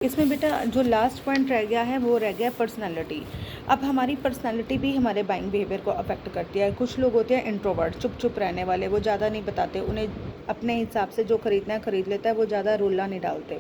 इसमें बेटा जो लास्ट पॉइंट रह गया है वो रह गया पर्सनालिटी। अब हमारी पर्सनालिटी भी हमारे बाइंग बिहेवियर को अफेक्ट करती है। कुछ लोग होते हैं इंट्रोवर्ट, चुप चुप रहने वाले, वो ज़्यादा नहीं बताते, उन्हें अपने हिसाब से जो खरीदना है खरीद लेता है, वो ज़्यादा रोला नहीं डालते,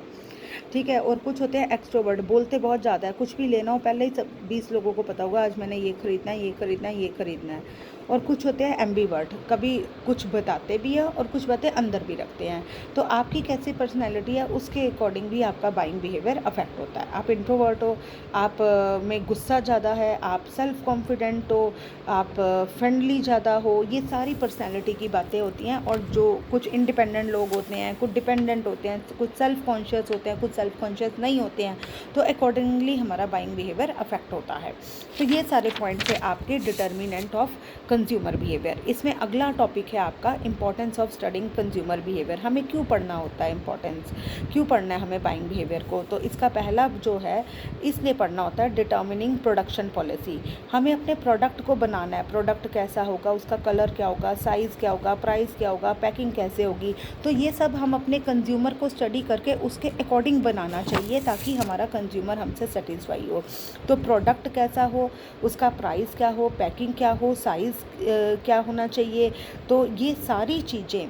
ठीक है। और कुछ होते हैं एक्सट्रोवर्ट, बोलते बहुत ज़्यादा है, कुछ भी लेना हो पहले ही सब 20 लोगों को पता होगा आज मैंने ये खरीदना है, ये खरीदना है, ये खरीदना है। और कुछ होते हैं एम्बीवर्ट, कभी कुछ बताते भी हैं और कुछ बातें अंदर भी रखते हैं। तो आपकी कैसी पर्सनैलिटी है उसके अकॉर्डिंग भी आपका बाइंग बिहेवियर अफेक्ट होता है। आप इंट्रोवर्ट हो, आप में गुस्सा ज़्यादा है, आप सेल्फ कॉन्फिडेंट हो, आप फ्रेंडली ज़्यादा हो, ये सारी पर्सनैलिटी की बातें होती हैं। और जो कुछ इंडिपेंडेंट लोग होते हैं, कुछ डिपेंडेंट होते हैं, कुछ सेल्फ कॉन्शियस होते हैं, कुछ सेल्फ कॉन्शियस नहीं होते हैं, तो अकॉर्डिंगली हमारा बाइंग बिहेवियर अफेक्ट होता है। तो ये सारे पॉइंट्स है आपके डिटर्मिनेंट ऑफ कंज्यूमर बिहेवियर। इसमें अगला टॉपिक है आपका importance of studying consumer behaviour. हमें क्यों पढ़ना होता है, इंपॉर्टेंस क्यों पढ़ना है हमें बाइंग बिहेवियर को? तो इसका पहला जो है इसलिए पढ़ना होता है डिटर्मिनिंग प्रोडक्शन पॉलिसी। हमें अपने प्रोडक्ट को बनाना है, प्रोडक्ट कैसा होगा, उसका कलर क्या होगा, साइज़ क्या होगा, प्राइस क्या होगा, पैकिंग कैसे होगी, तो ये सब हम अपने कंज्यूमर को स्टडी करके उसके अकॉर्डिंग बनाना चाहिए ताकि हमारा कंज्यूमर हमसे सेटिस्फाई हो। तो प्रोडक्ट कैसा हो, उसका प्राइस क्या हो, पैकिंग क्या हो, साइज़ क्या होना चाहिए, तो ये सारी चीज़ें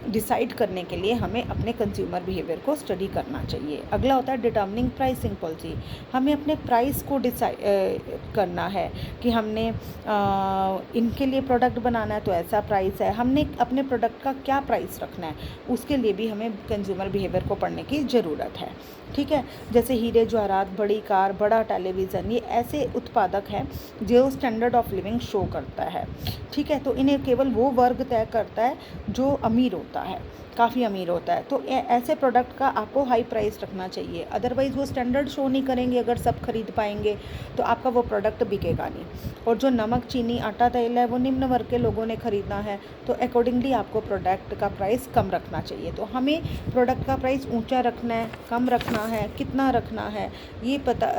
डिसाइड करने के लिए हमें अपने कंज्यूमर बिहेवियर को स्टडी करना चाहिए। अगला होता है डिटर्मिनिंग प्राइसिंग पॉलिसी। हमें अपने प्राइस को डिसाइड करना है कि हमने इनके लिए प्रोडक्ट बनाना है तो ऐसा प्राइस है, हमने अपने प्रोडक्ट का क्या प्राइस रखना है, उसके लिए भी हमें कंज्यूमर बिहेवियर को पढ़ने की ज़रूरत है, ठीक है। जैसे हीरे जवाहरात, बड़ी कार, बड़ा टेलीविज़न, ये ऐसे उत्पादक हैं जो स्टैंडर्ड ऑफ लिविंग शो करता है, ठीक है। तो इन्हें केवल वो वर्ग तय करता है जो अमीर होता है, काफ़ी अमीर होता है। तो ऐसे प्रोडक्ट का आपको हाई प्राइस रखना चाहिए, अदरवाइज़ वो स्टैंडर्ड शो नहीं करेंगे। अगर सब खरीद पाएंगे तो आपका वो प्रोडक्ट बिकेगा नहीं। और जो नमक, चीनी, आटा, तेल है वो निम्न वर्ग के लोगों ने खरीदना है, तो अकॉर्डिंगली आपको प्रोडक्ट का प्राइस कम रखना चाहिए। तो हमें प्रोडक्ट का प्राइस ऊंचा रखना है, कम रखना है, कितना रखना है, ये पता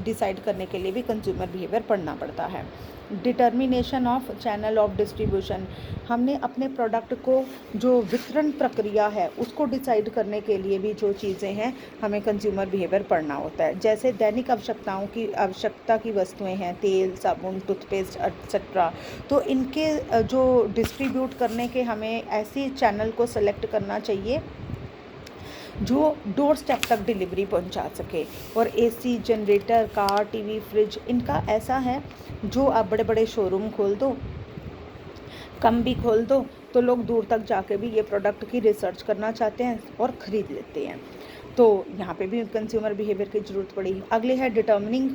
डिसाइड करने के लिए भी कंज्यूमर बिहेवियर पढ़ना पड़ता है। Determination of channel of distribution. हमने अपने प्रोडक्ट को जो वितरण प्रक्रिया है उसको डिसाइड करने के लिए भी जो चीज़ें हैं हमें कंज्यूमर बिहेवियर पढ़ना होता है। जैसे दैनिक आवश्यकता की वस्तुएं हैं, तेल, साबुन, टूथपेस्ट एक्सेट्रा, तो इनके जो डिस्ट्रीब्यूट करने के हमें ऐसे चैनल को सेलेक्ट करना चाहिए जो डोर स्टेप तक डिलीवरी पहुंचा सके। और AC, generator, car, TV, fridge, इनका ऐसा है जो आप बड़े बड़े शोरूम खोल दो, कम भी खोल दो, तो लोग दूर तक जाके भी ये प्रोडक्ट की रिसर्च करना चाहते हैं और ख़रीद लेते हैं। तो यहाँ पे भी कंज्यूमर बिहेवियर की ज़रूरत पड़ी। अगले है डिटर्मिनिंग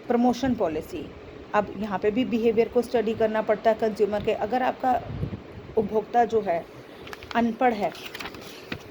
प्रमोशन पॉलिसी। अब यहाँ पे भी बिहेवियर को स्टडी करना पड़ता है कंज्यूमर के। अगर आपका उपभोक्ता जो है अनपढ़ है